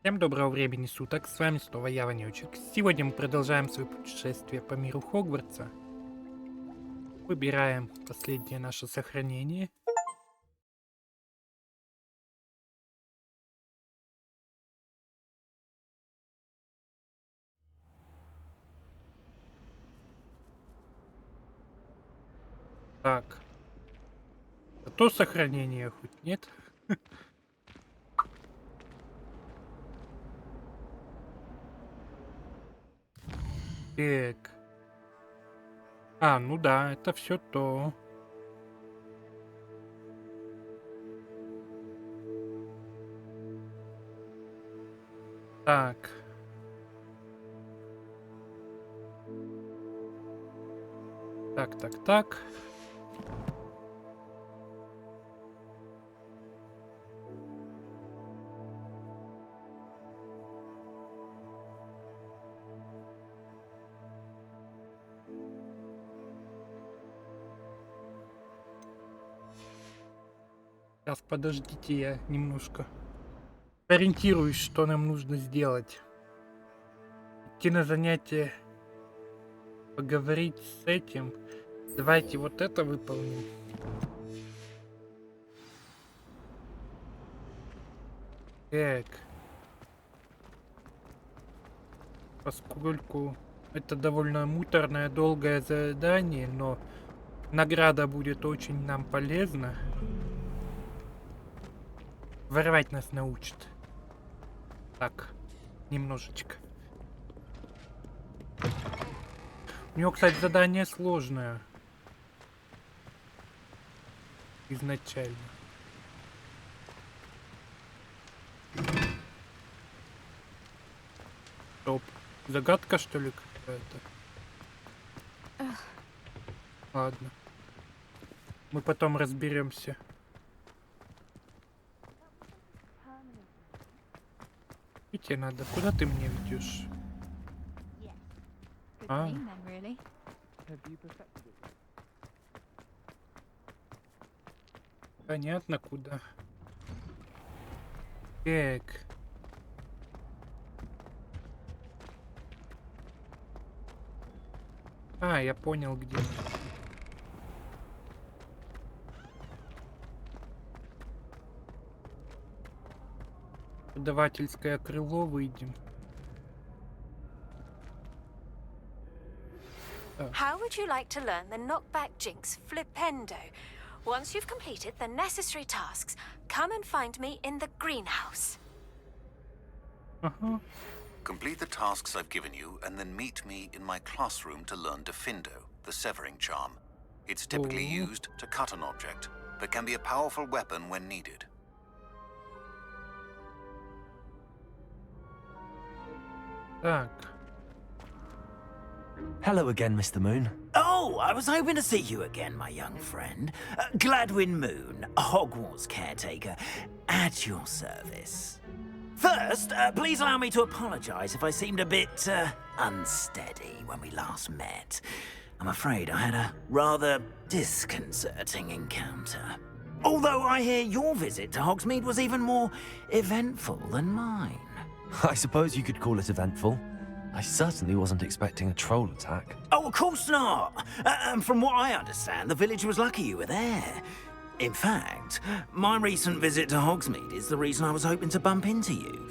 Всем доброго времени суток, с вами снова я, Ванючек. Сегодня мы продолжаем свое путешествие по миру Хогвартса. Выбираем последнее наше сохранение. Так. А то сохранение хоть нет? Так. Ну да, это все то. Так. Так. Сейчас, подождите, я немножко ориентируюсь, что нам нужно сделать. Идти на занятие, поговорить с этим. Давайте вот это выполним. Так. Поскольку это довольно муторное, долгое задание, но награда будет очень нам полезна. Воровать нас научит. Так, немножечко. У него, кстати, задание сложное. Изначально. Стоп. Загадка, что ли, какая-то? Ладно. Мы потом разберемся. Идти надо. Куда ты меня ведешь? Понятно, куда. Так. Я понял, где. Преподавательское крыло, выйдем. How would you like to learn the knockback jinx flipendo? Once you've completed the necessary tasks, come and find me in the greenhouse. Complete the tasks I've given you and then meet me in my classroom to learn Defendo, the severing charm. It's typically used to cut an object, but can be a powerful weapon when needed. Так. Hello again, Mr. Moon. Oh, I was hoping to see you again, my young friend. Gladwin Moon, Hogwarts caretaker, at your service. First, please allow me to apologize if I seemed a bit, unsteady when we last met. I'm afraid I had a rather disconcerting encounter. Although I hear your visit to Hogsmeade was even more eventful than mine. I suppose you could call it eventful. I certainly wasn't expecting a troll attack. Oh, of course not. From what I understand, the village was lucky you were there. In fact, my recent visit to Hogsmeade is the reason I was hoping to bump into you.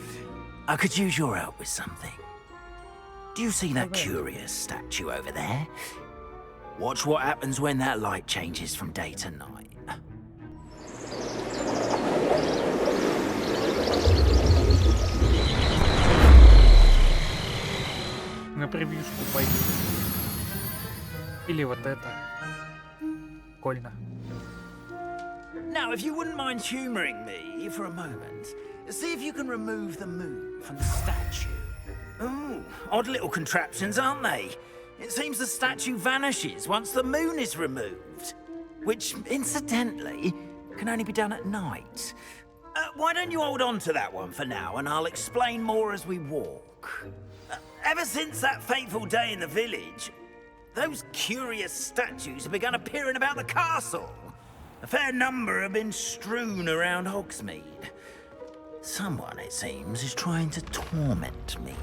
I could use your help with something. Do you see that curious statue over there? Watch what happens when that light changes from day to night. На превьюшку пойду. Или вот это. Прикольно. Now, if you wouldn't mind humouring me for a moment, see if you can remove the moon from the statue. Ooh, odd little contraptions, aren't they? It seems the statue vanishes once the moon is removed, which, incidentally, can only be done at night. Why don't you hold on to that one for now, and I'll explain more as we walk. Ever since that fateful day in the village, those curious statues have begun appearing about the castle. A fair number have been strewn around Hogsmeade. Someone, it seems, is trying to torment me.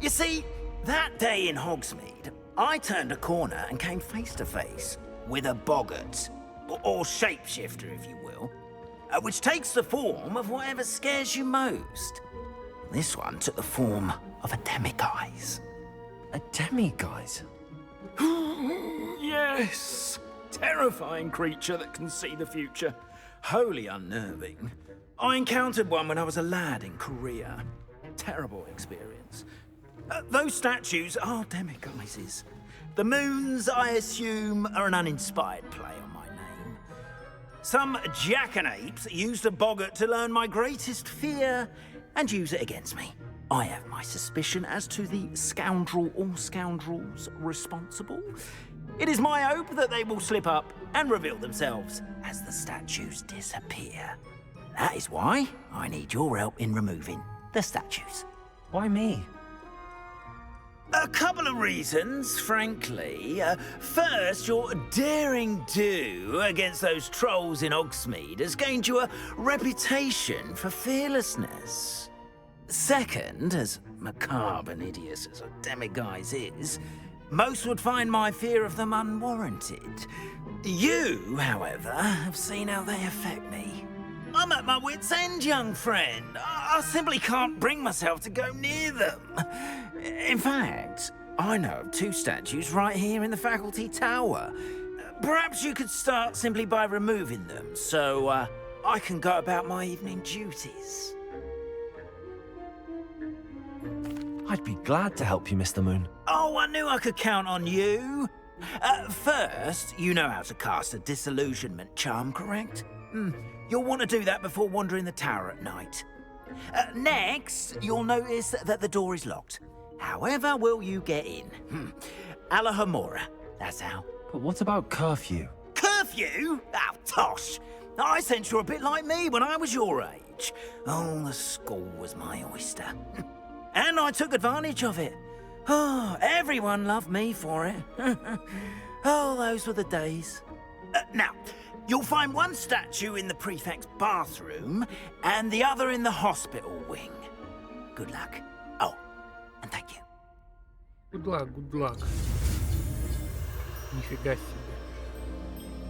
You see, that day in Hogsmeade, I turned a corner and came face to face with a boggart, or shapeshifter, if you will, which takes the form of whatever scares you most. This one took the form of a demiguise. A demiguise? Yes! Terrifying creature that can see the future. Wholly unnerving. I encountered one when I was a lad in Korea. Terrible experience. Those statues are demiguises. The moons, I assume, are an uninspired play on my name. Some jackanapes used a boggart to learn my greatest fear and use it against me. I have my suspicion as to the scoundrel or scoundrels responsible. It is my hope that they will slip up and reveal themselves as the statues disappear. That is why I need your help in removing the statues. Why me? A couple of reasons, frankly. First, your daring do against those trolls in Hogsmeade has gained you a reputation for fearlessness. Second, as macabre and hideous as a demiguise is, most would find my fear of them unwarranted. You, however, have seen how they affect me. I'm at my wit's end, young friend. I simply can't bring myself to go near them. In fact, I know of 2 statues right here in the faculty tower. Perhaps you could start simply by removing them, so I can go about my evening duties. I'd be glad to help you, Mr. Moon. Oh, I knew I could count on you. First, you know how to cast a disillusionment charm, correct? You'll want to do that before wandering the tower at night. Next, you'll notice that the door is locked. However will you get in? Alahomora, that's how. But what about curfew? Curfew? Oh, tosh. I sense you're a bit like me when I was your age. Oh, the school was my oyster. And I took advantage of it. Oh, everyone loved me for it. Oh, those were the days. Now, you'll find one statue in the prefect's bathroom and the other in the hospital wing. Good luck. Oh, and thank you. Good luck, good luck. Нифига себе.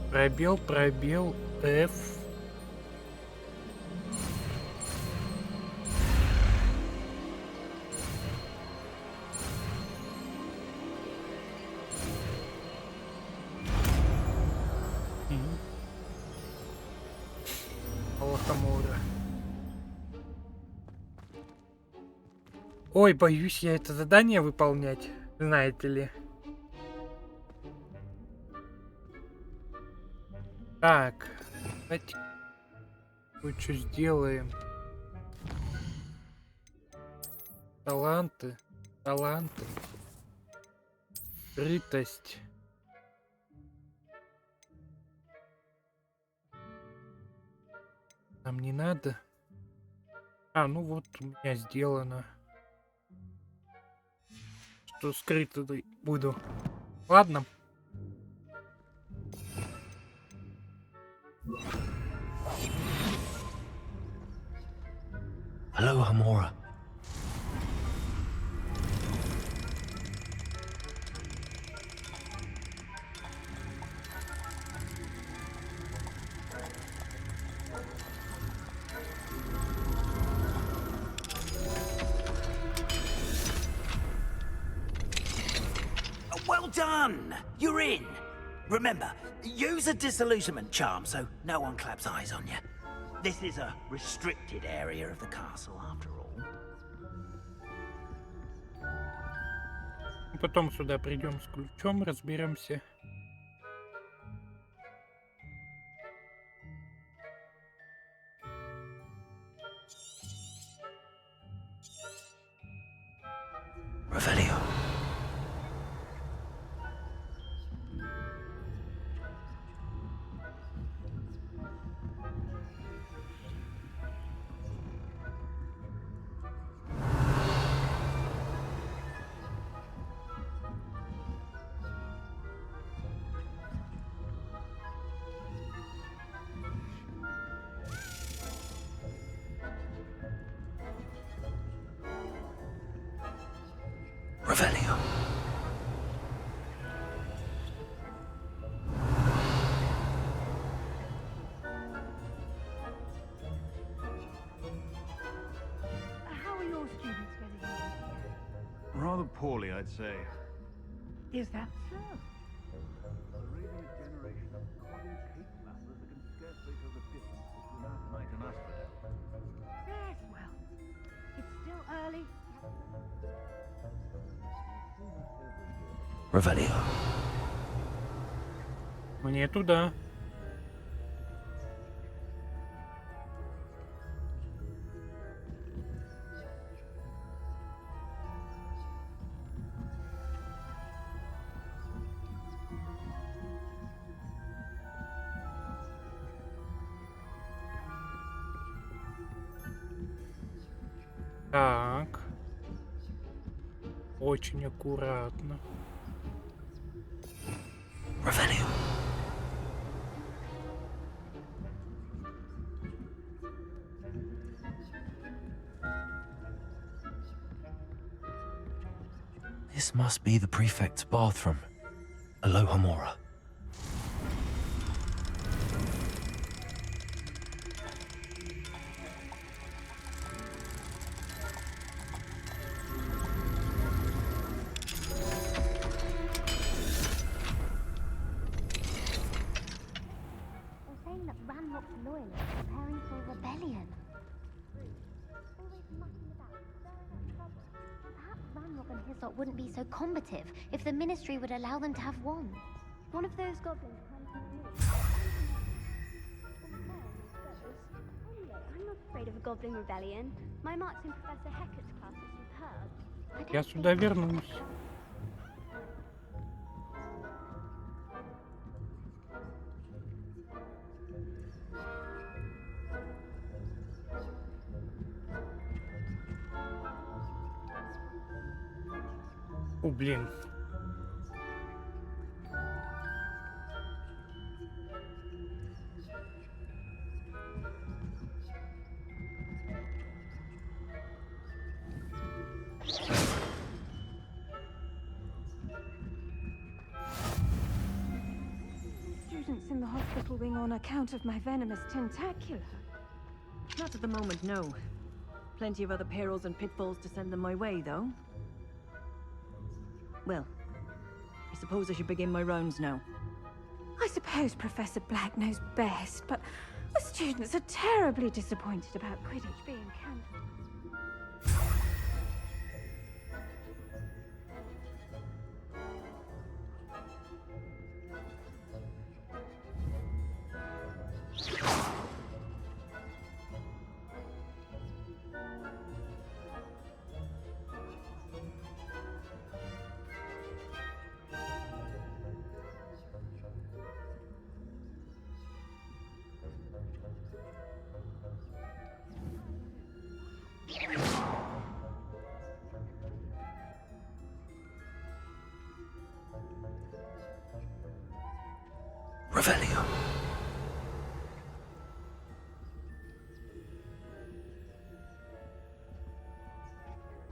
Пробел, пробел, F. Алахамора. Ой, боюсь я это задание выполнять, знаете ли. Так, давайте кое-что сделаем. Таланты, таланты, скрытость. Нам не надо. А, ну вот у меня сделано. Что скрыто буду. Ладно. Hello, Hamora. Well done! You're in. Remember, use a disillusionment charm so no one claps eyes on you. This is a restricted area of the castle, after all. Потом сюда придем с ключом, разберемся. Revelio. Revelio. How are your students getting on? Rather poorly, I'd say. Is that so? We're raising a generation of coddled cake masters that can scarcely tell the difference between Arcanite and Asphodel. Yes, well, it's still early. Revelio. Мне туда. Так. Очень аккуратно. Revelio. This must be the prefect's bathroom. Alohomora. They're saying that Ranrock's loyalists are preparing for a rebellion. Always mucking about, stirring up trouble. Perhaps Ranrock and his lot wouldn't be so combative if the Ministry would allow them to have wands. One of those goblins comes to me. Anyway, I'm not afraid of a goblin rebellion. My marks in Professor Hecat's class are superb. Я сюда вернусь. О, блин. Students in the hospital wing on account of my venomous tentacula. Not at the moment, no. Plenty of other perils and pitfalls to send them my way, though. Well, I suppose I should begin my rounds now. I suppose Professor Black knows best, but the students are terribly disappointed about Quidditch being cancelled. Revelio.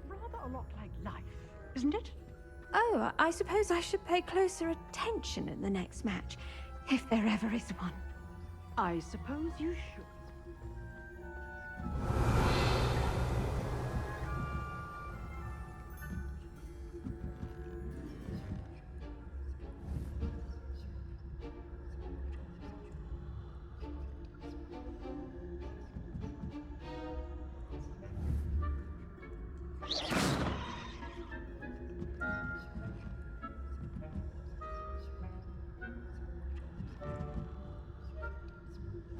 Rather a lot like life, isn't it? Oh, I suppose I should pay closer attention in the next match, if there ever is one. I suppose you should.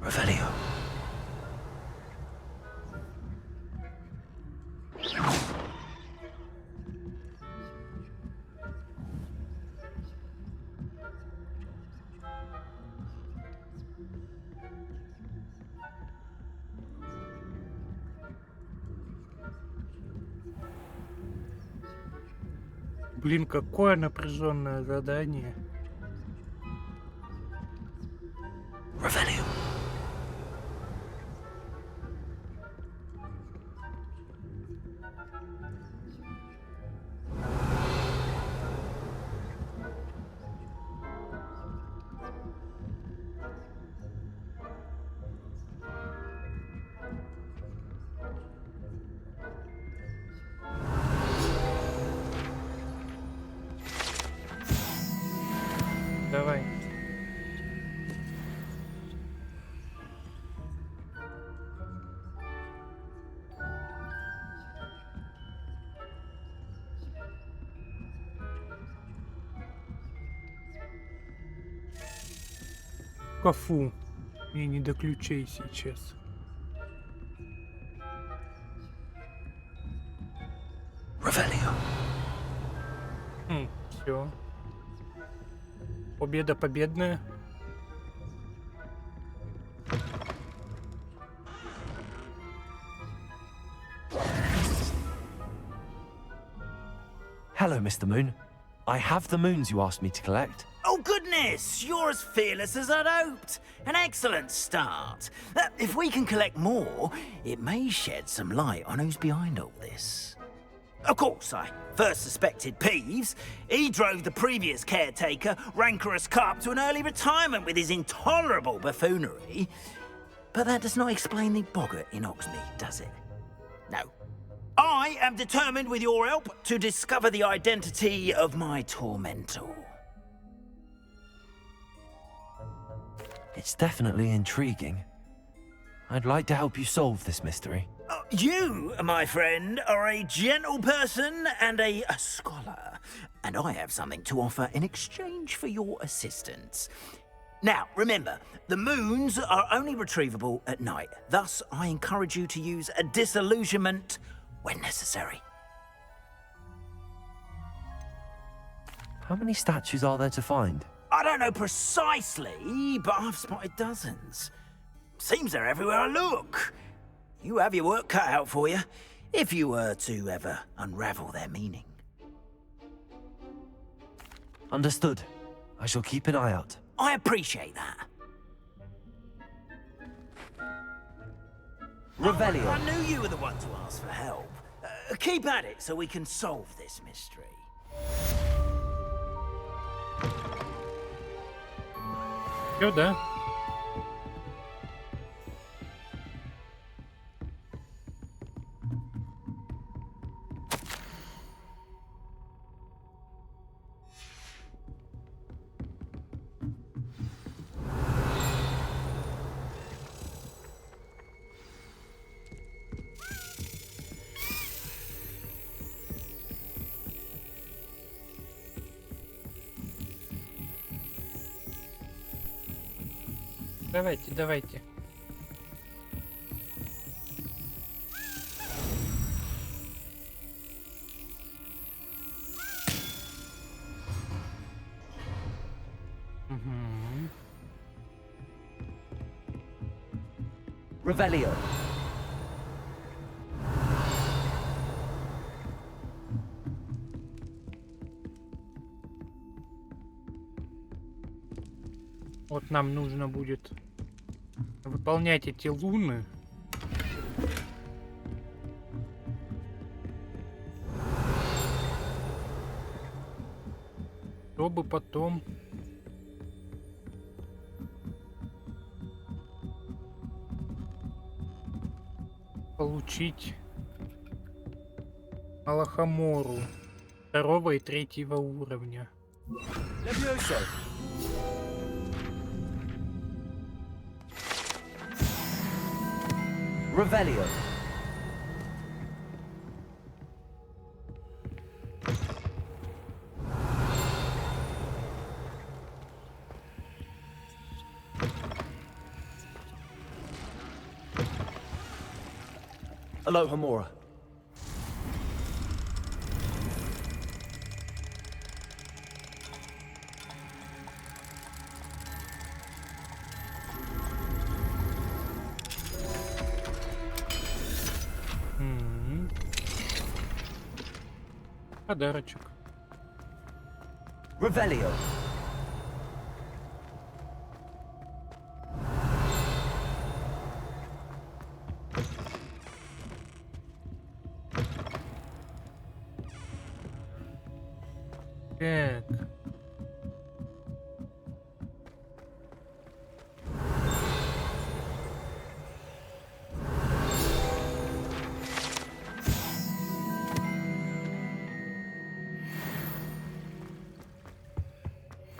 Revelio. Блин, какое напряженное задание. Revelio. шкафу. Мне не до ключей сейчас. Все. Победа победная. Hello, Mr. Moon. I have the moons you asked me to collect. Oh, goodness! You're as fearless as I'd hoped. An excellent start. If we can collect more, it may shed some light on who's behind all this. Of course, I first suspected Peeves. He drove the previous caretaker, rancorous Carp, to an early retirement with his intolerable buffoonery. But that does not explain the boggart in Oxmead, does it? No. I am determined, with your help, to discover the identity of my tormentor. It's definitely intriguing. I'd like to help you solve this mystery. You, my friend, are a gentle person and a scholar, and I have something to offer in exchange for your assistance. Now, remember, the moons are only retrievable at night. Thus, I encourage you to use a disillusionment when necessary. How many statues are there to find? I don't know precisely, but I've spotted dozens. Seems they're everywhere I look. You have your work cut out for you, if you were to ever unravel their meaning. Understood. I shall keep an eye out. I appreciate that. Revelio. I knew you were the one to ask for help. Keep at it so we can solve this mystery. Всё, да? Давайте, давайте. Revelio. Вот нам нужно будет выполнять эти луны. Чтобы потом получить Алахамору 2 и 3 уровня. Revelio. Aloha Mora. Подарочек. Revelio. Так.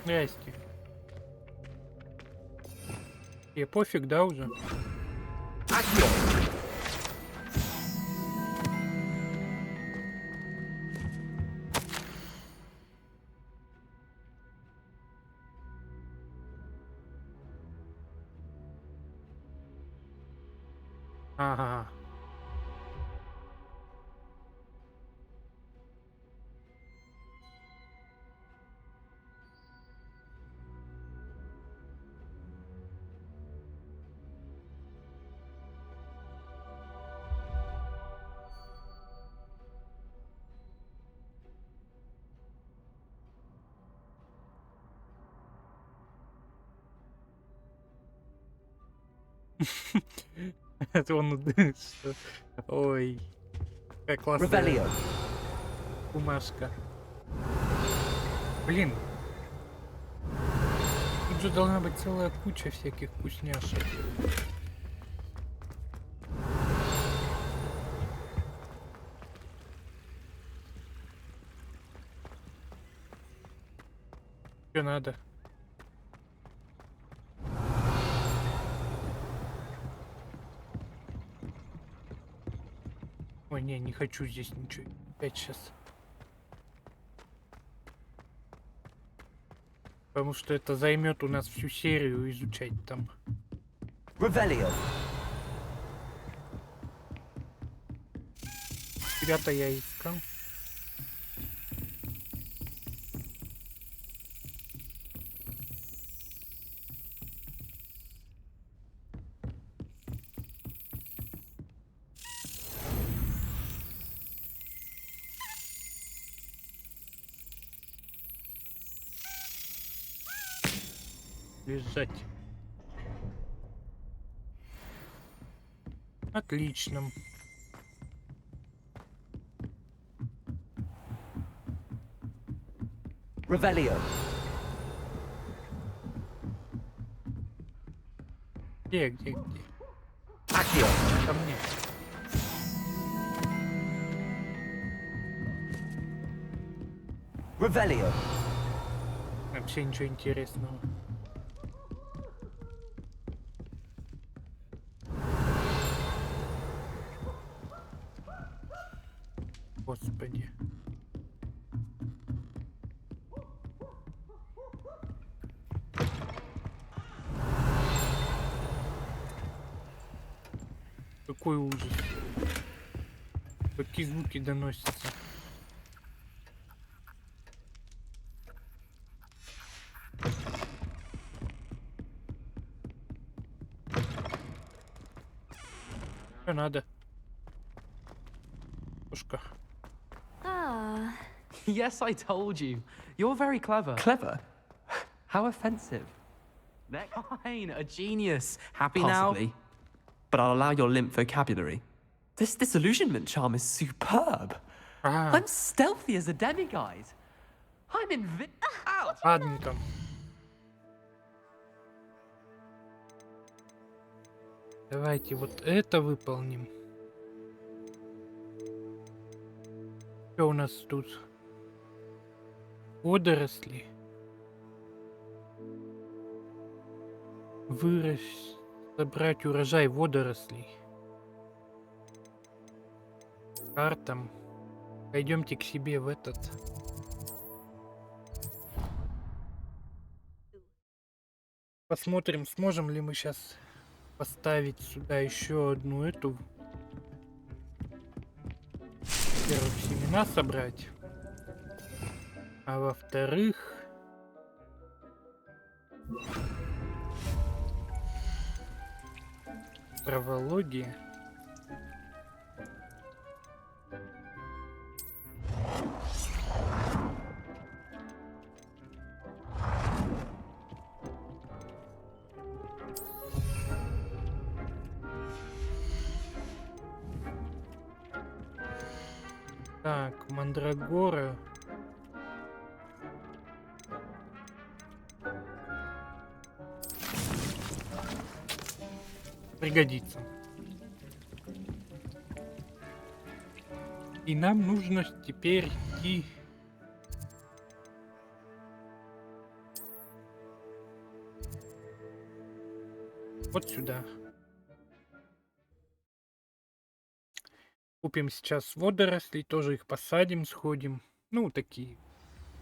Здрасте. Тебе пофиг, да, уже? Ага. Это он... что? Ой. Какая классная Ревелио. бумажка. Блин. Тут же должна быть целая куча всяких вкусняшек. Что надо? Ой, не хочу здесь ничего. Опять сейчас. Потому что это займет у нас всю серию изучать там. Ревелио. Ребята, я искал. Лежать. Отлично. Ревелио. Где? Акио. Ко мне. Ревелио. Вообще ничего интересного. Господи. Какой ужас. Какие звуки доносятся. Что надо? Пушка. Ah. Yes, I told you. You're very clever. Clever? How offensive. Next. Fine, a genius. Happy Possibly. now? But I'll allow your limp vocabulary. This disillusionment charm is superb. Ah. I'm stealthy as a demiguise. I'm Ow! Ладненько. Давайте вот это выполним. Что у нас тут? Водоросли. Выращь, собрать урожай водорослей. Картам. Пойдемте к себе в этот. Посмотрим, сможем ли мы сейчас поставить сюда еще одну эту. Во-первых, семена собрать. А во-вторых... Травология. Так, мандрагора. Пригодится. И нам нужно теперь идти вот сюда. Купим сейчас водорослей, тоже их посадим, сходим. Ну, такие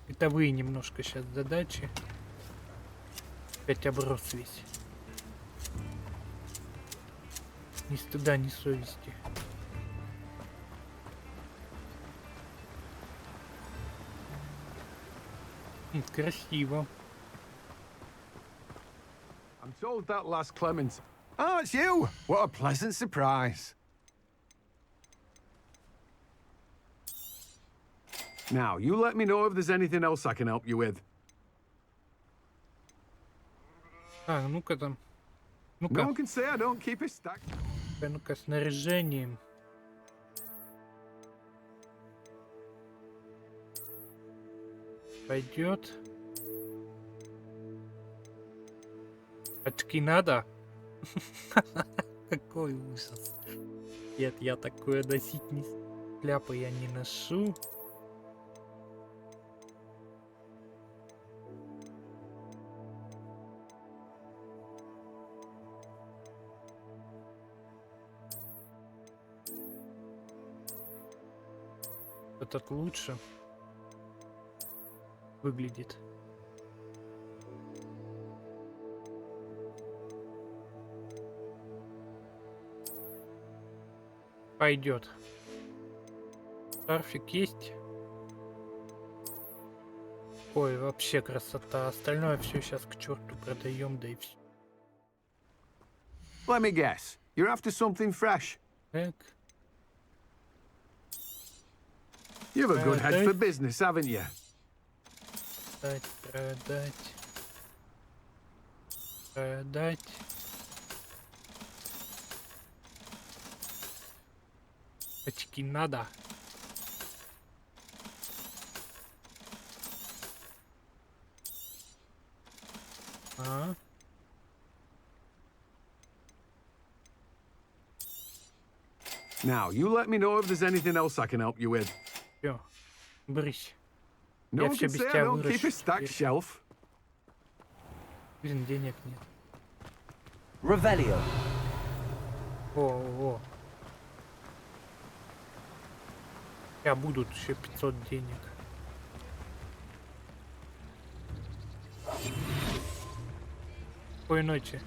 бытовые немножко сейчас задачи. Опять оброс весь. Ни стыда, ни совести. Красиво. I'm told that last Clement. Oh, it's you! What a pleasant surprise. Now, you let me know if there's anything else I can help you with. Так, ну-ка там. No Ну-ка. one can say I don't keep a stack. Ну-ка, снаряжением. Пойдет. Очки надо? Какой ужас. Нет, я такое носить не... Шляпы я не ношу. Этот лучше выглядит. Пойдет. Шарфик есть. Ой, вообще красота. Остальное все сейчас к черту продаем, да и все. Let me guess. You're after something fresh. Так. You have a good head for business, haven't you? Продать. Продать. Очки надо. А? Now, you let me know if there's anything else I can help you with. Все. Брысь. No Я one все can без say I тебя don't keep a выращу. stacked shelf. Блин, денег нет. Revelio. О. Я будут еще 500 денег. Спокойной ночи.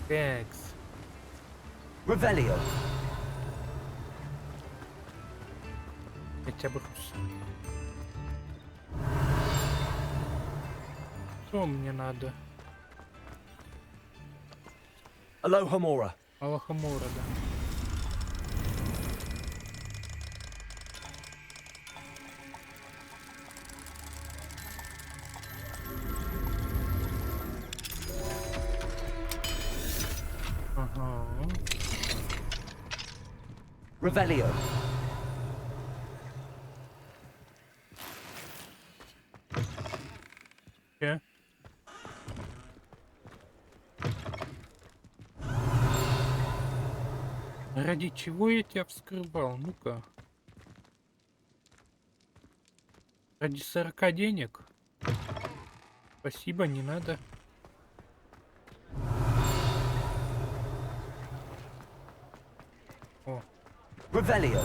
Текс. Revelio. Хотя бы что мне надо? Alohomora. Алахамора, да. Ага. Revelio. Че? Ради чего я тебя вскрывал? Ну-ка. Ради 40 денег? Спасибо, не надо. О. Revelio.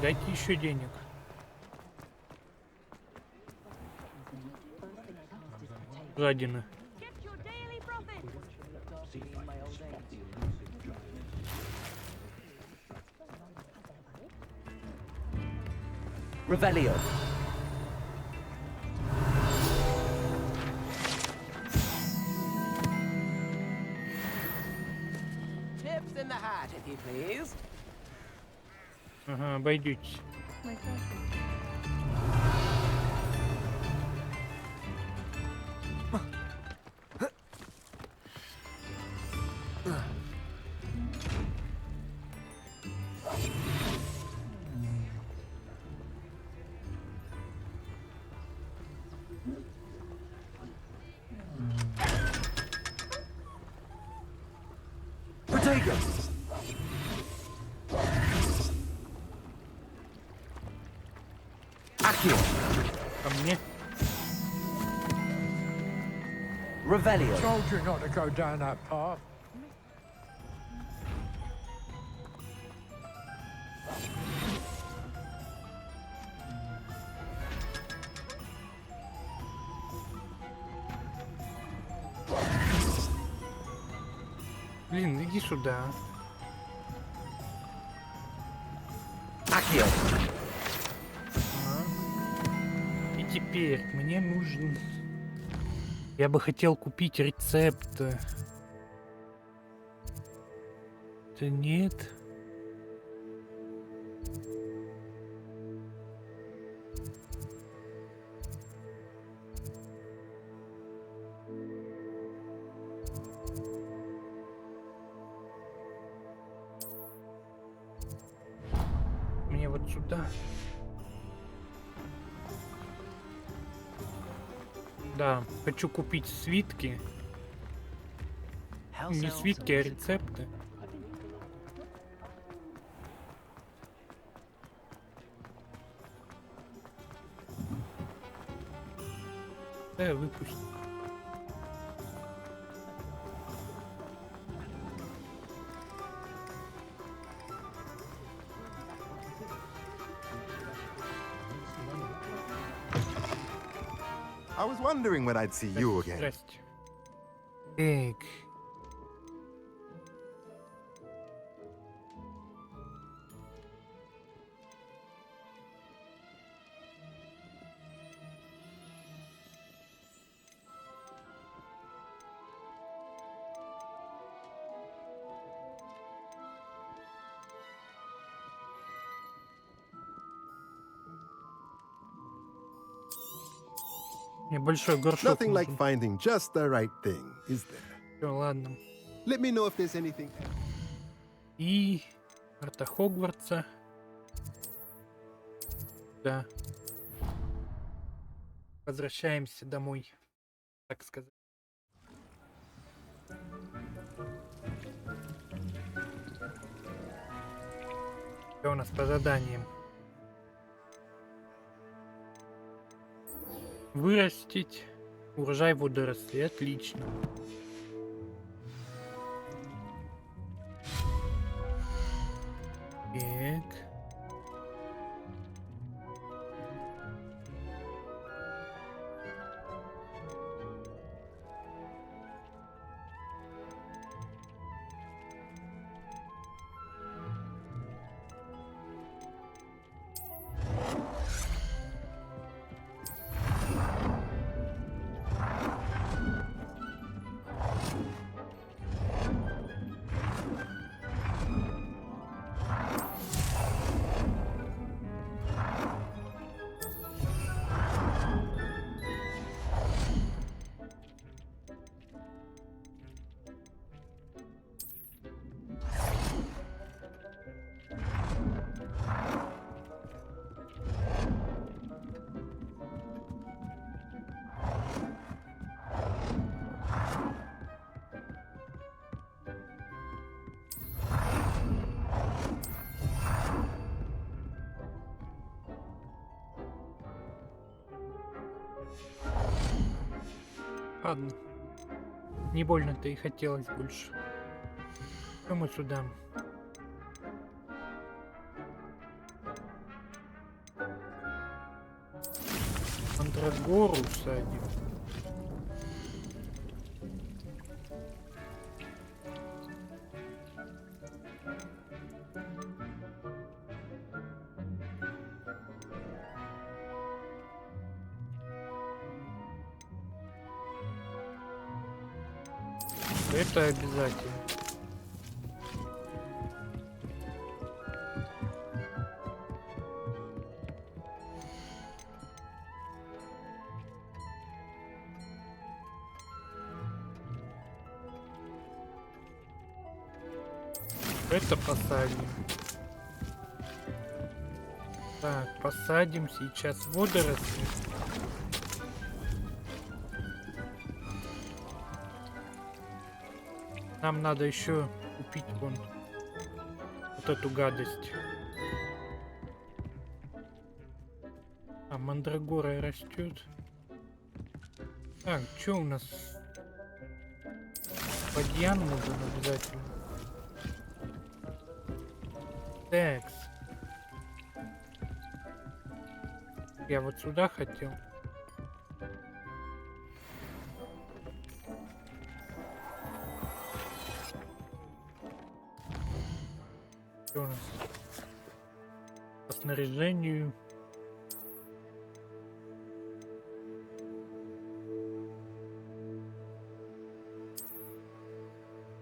Дайте еще денег. Жадины. Revelio. Tips in the hat, if you please. Ага, обойдетесь. Ко мне. Told you not to go down that path. Блин, иди сюда. И теперь мне нужен... Я бы хотел купить рецепт. Да нет. Мне вот сюда. Да, хочу купить свитки. Не свитки, а рецепты. Да, выпусти. I was wondering when I'd see you again. Здрасте. Так. Небольшой горшок. Nothing like finding just the right thing, is there? Всё, ладно. Let me know if there's anything. И карта Хогвартса. Да. Возвращаемся домой, так сказать. Что у нас по заданиям? Вырастить урожай водорослей. Отлично. Так. Ладно. Не больно-то и хотелось больше. Что мы сюда? Мандрагору садим. Это обязательно. Это посадим. Так, посадим сейчас водоросли. Нам надо еще купить вон вот эту гадость. мандрагора растет. Так, что у нас? Бадьян нужен обязательно. Текс. Я вот сюда хотел. Что у нас? По снаряжению.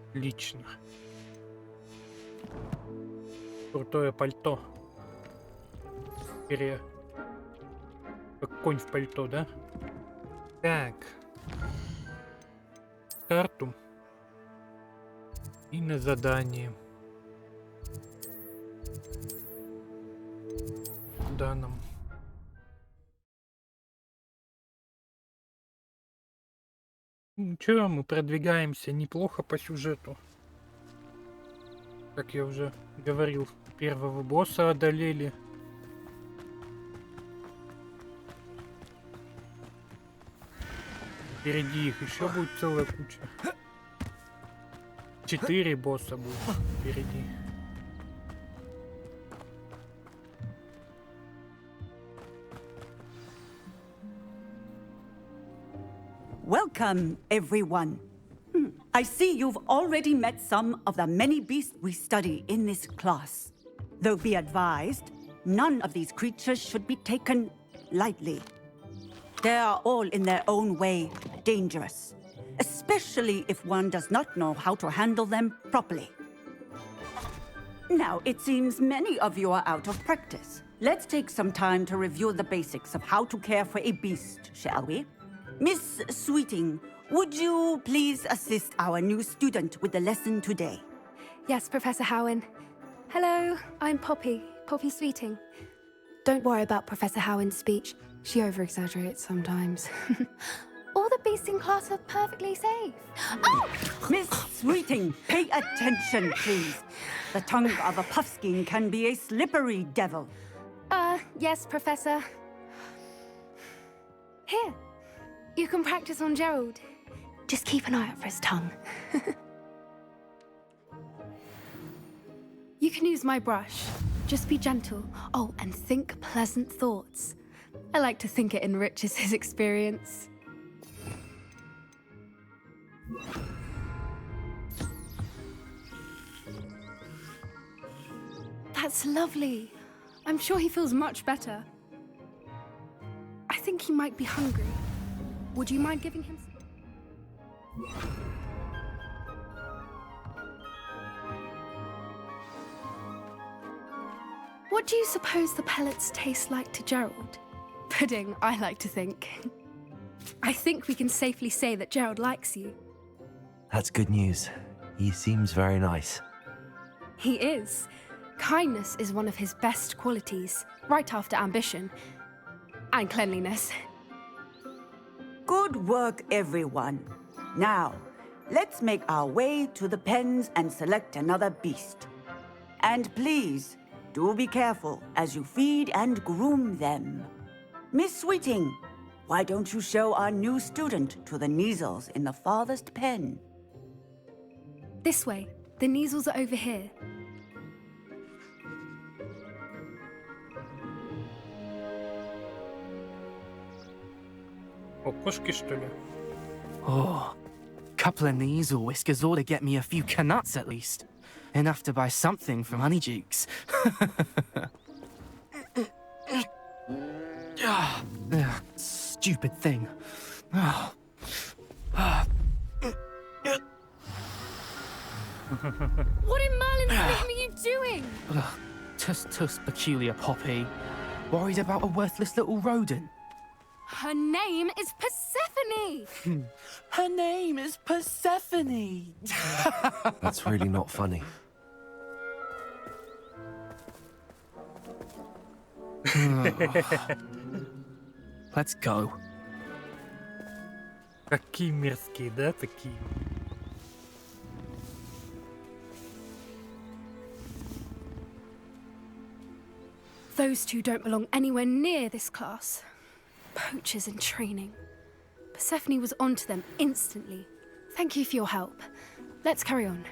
Отлично. Крутое пальто. Теперь я как конь в пальто, да? Так. Карту. И на задание. Куда нам? Ничего, мы продвигаемся неплохо по сюжету. Как я уже говорил, первого босса одолели. Впереди их еще будет целая куча. 4 босса будет впереди. Welcome, everyone. I see you've already met some of the many beasts we study in this class. Though be advised, none of these creatures should be taken lightly. They are all in their own way dangerous, especially if one does not know how to handle them properly. Now, it seems many of you are out of practice. Let's take some time to review the basics of how to care for a beast, shall we? Miss Sweeting, would you please assist our new student with the lesson today? Yes, Professor Howen. Hello, I'm Poppy Sweeting. Don't worry about Professor Howen's speech. She over-exaggerates sometimes. All the beasts in class are perfectly safe. Oh! Miss Sweeting, pay attention, please. The tongue of a puffskein can be a slippery devil. Yes, Professor. Here. You can practice on Gerald. Just keep an eye out for his tongue. You can use my brush. Just be gentle. Oh, and think pleasant thoughts. I like to think it enriches his experience. That's lovely. I'm sure he feels much better. I think he might be hungry. Would you mind giving him some? What do you suppose the pellets taste like to Gerald? Pudding, I like to think. I think we can safely say that Gerald likes you. That's good news. He seems very nice. He is. Kindness is one of his best qualities, right after ambition. And cleanliness. Good work, everyone. Now, let's make our way to the pens and select another beast. And please, do be careful as you feed and groom them. Miss Sweeting, why don't you show our new student to the Neasels in the farthest pen? This way. The Neasels are over here. О, кошки, что ли? Oh, couple of Neasel whiskers ought to get me a few canuts at least. Enough to buy something from Honeydukes. Stupid thing. What in Merlin's name are you doing? Tuss, peculiar Poppy. Worried about a worthless little rodent. Her name is Persephone! Her name is Persephone! That's really not funny. Let's go. Какие мерзкие, да, такие? Those Those two don't belong anywhere near this class. Poachers in training. Persephone was onto them instantly. Thank you for your help. Let's carry on.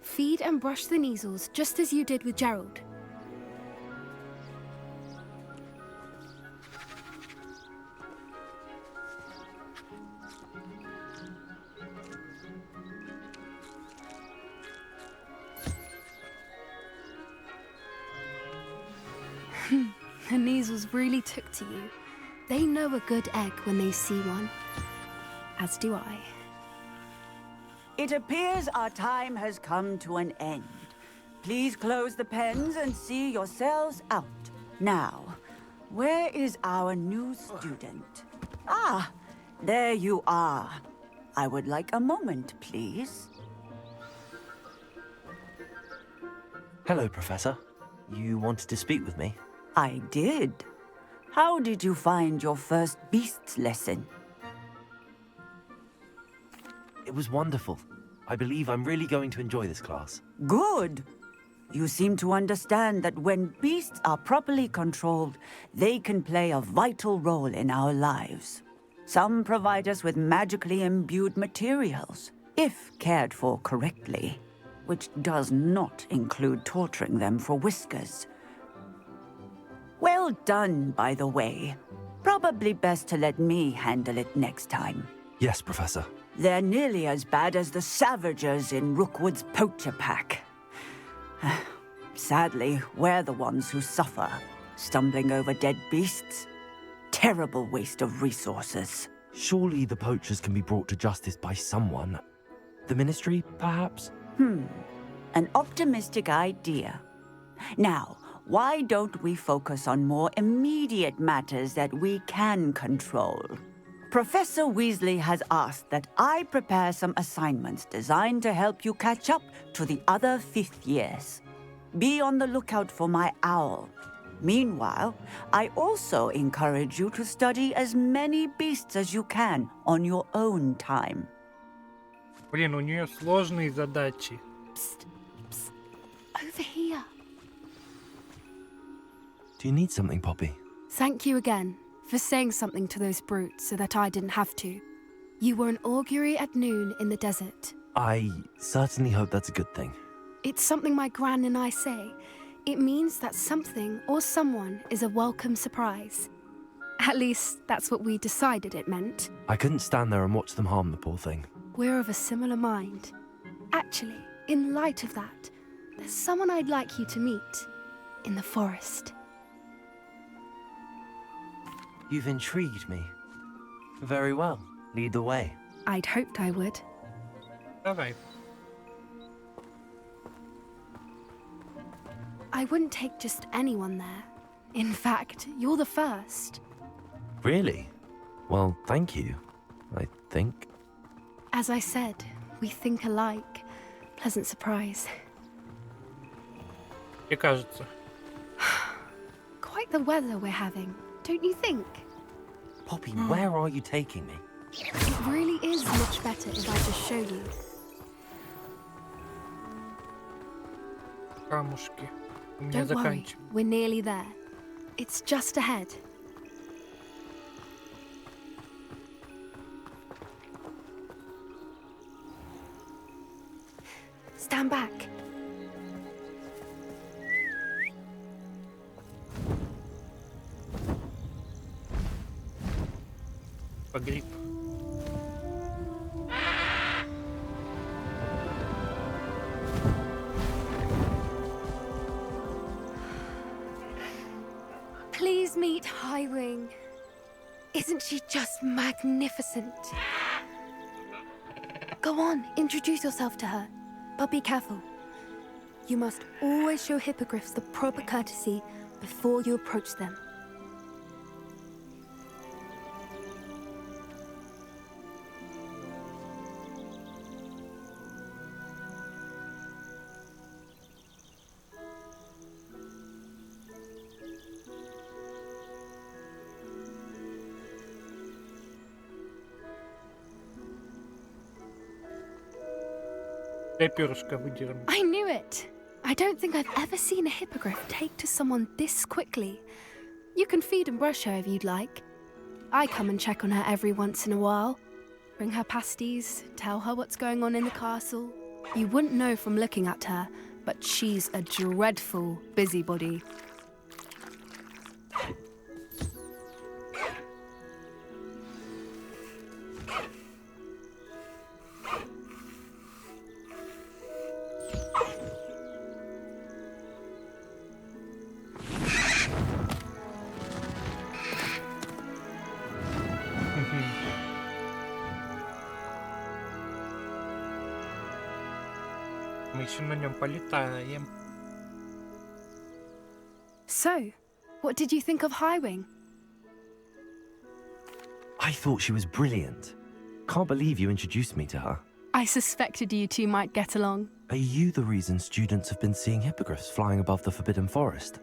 Feed and brush the Neasels just as you did with Gerald. The Neasels really took to you. They know a good egg when they see one. As do I. It appears our time has come to an end. Please close the pens and see yourselves out. Now, where is our new student? Ah, there you are. I would like a moment, please. Hello, Professor. You wanted to speak with me? I did. How did you find your first beasts lesson? It was wonderful. I believe I'm really going to enjoy this class. Good. You seem to understand that when beasts are properly controlled, they can play a vital role in our lives. Some provide us with magically imbued materials, if cared for correctly, which does not include torturing them for whiskers. Well done, by the way. Probably best to let me handle it next time. Yes, Professor. They're nearly as bad as the Savagers in Rookwood's poacher pack. Sadly, we're the ones who suffer, stumbling over dead beasts. Terrible waste of resources. Surely the poachers can be brought to justice by someone. The Ministry, perhaps? An optimistic idea. Now, why don't we focus on more immediate matters that we can control? Professor Weasley has asked that I prepare some assignments designed to help you catch up to the other 5th years. Be on the lookout for my owl. Meanwhile, I also encourage you to study as many beasts as you can on your own time. Блин, у нее сложные задачи. Psst, psst. Over here. Do you need something, Poppy? Thank you again for saying something to those brutes so that I didn't have to. You were an augury at noon in the desert. I certainly hope that's a good thing. It's something my gran and I say. It means that something or someone is a welcome surprise. At least, that's what we decided it meant. I couldn't stand there and watch them harm the poor thing. We're of a similar mind. Actually, in light of that, there's someone I'd like you to meet. In the forest. You've intrigued me. Very well. Lead the way. I'd hoped I would. Давай. I wouldn't take just anyone there. In fact, you're the first. Really? Well, thank you, I think. As I said, we think alike. Pleasant surprise. Мне кажется. Quite the weather we're having, don't you think? Poppy, where are you taking me? It really is much better if I just show you. Камушки. У меня Don't worry, заканчивается. we're nearly there. It's just ahead. Stand back. Погреб. Please meet Highwing. Isn't she just magnificent? Go on, introduce yourself to her. But be careful. You must always show hippogriffs the proper courtesy before you approach them. Я перышко выдерну. I knew it. I don't think I've ever seen a hippogriff take to someone this quickly. You can feed and brush her if you'd like. I come and check on her every once in a while. Bring her pasties, tell her what's going on in the castle. You wouldn't know from looking at her, but she's a dreadful busybody. Мы еще на нем полетаем. So, what did you think of Highwing? I thought she was brilliant. Can't believe you introduced me to her. I suspected you two might get along. Are you the reason students have been seeing hippogriffs flying above the Forbidden Forest?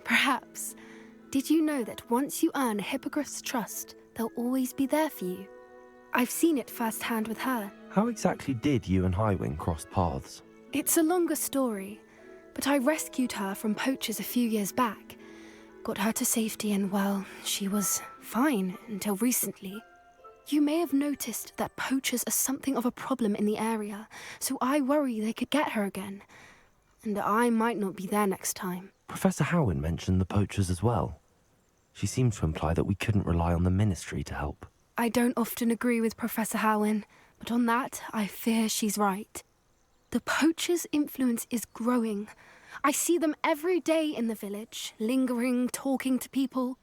Perhaps. Did you know that once you earn a hippogriff's trust, they'll always be there for you? I've seen it firsthand with her. How exactly did you and Highwing cross paths? It's a longer story, but I rescued her from poachers a few years back. Got her to safety and, well, she was fine until recently. You may have noticed that poachers are something of a problem in the area, so I worry they could get her again. And I might not be there next time. Professor Howin mentioned the poachers as well. She seemed to imply that we couldn't rely on the Ministry to help. I don't often agree with Professor Howin, but on that, I fear she's right. The poachers' influence is growing. I see them every day in the village, lingering, talking to people.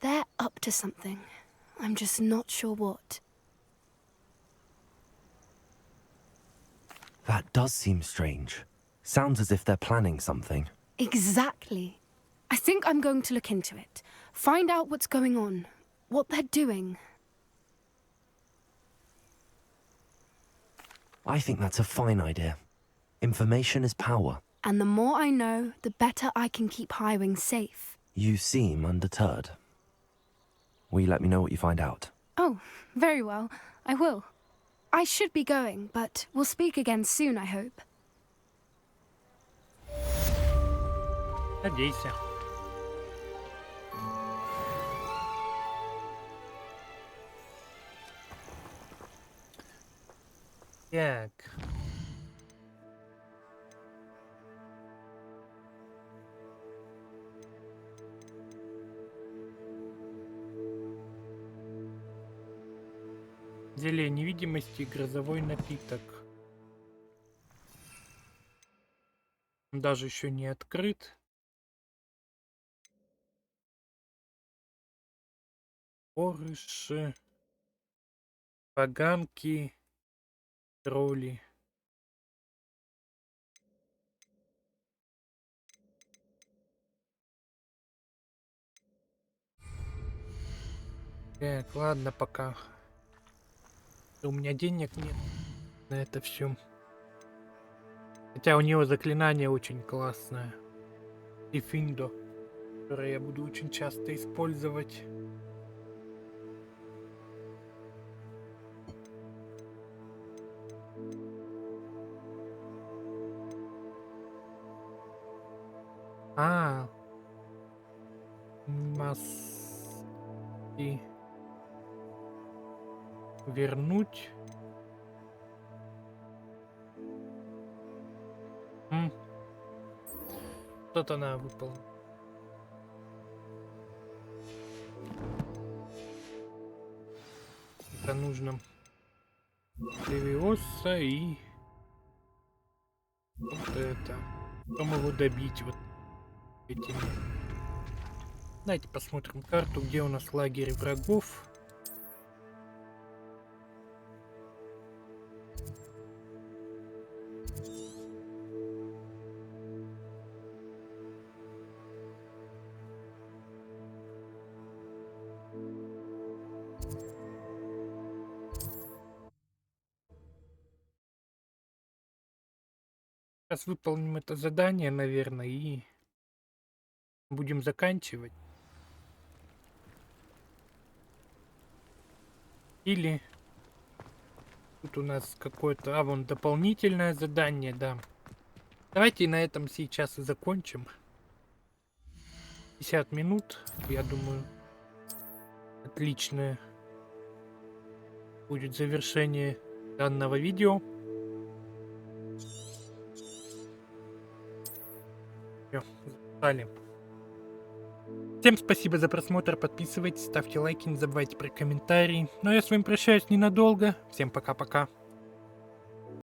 They're up to something. I'm just not sure what. That does seem strange. Sounds as if they're planning something. Exactly. I think I'm going to look into it. Find out what's going on, what they're doing. I think that's a fine idea. Information is power. And the more I know, the better I can keep Highwing safe. You seem undeterred. Will you let me know what you find out? Oh, very well. I will. I should be going, but we'll speak again soon, I hope. Надейся. Так. Зелье невидимости, грозовой напиток. Он даже еще не открыт. Порыши, поганки, тролли. Так, ладно, пока. У меня денег нет на это все. Хотя у него заклинание очень классное. Дефиндо, которое я буду очень часто использовать. Масти. Вернуть. Что-то она выпала. Это нужно Левиоса и вот это. Потом его добить вот этими. Давайте посмотрим карту, где у нас лагерь врагов. Сейчас выполним это задание, наверное, и будем заканчивать. Или тут у нас какое-то, вон дополнительное задание, да. Давайте на этом сейчас и закончим. 50 минут, я думаю, отличное будет завершение данного видео. Всё, записали. Всем спасибо за просмотр, подписывайтесь, ставьте лайки, не забывайте про комментарии. Ну а я с вами прощаюсь ненадолго. Всем пока-пока.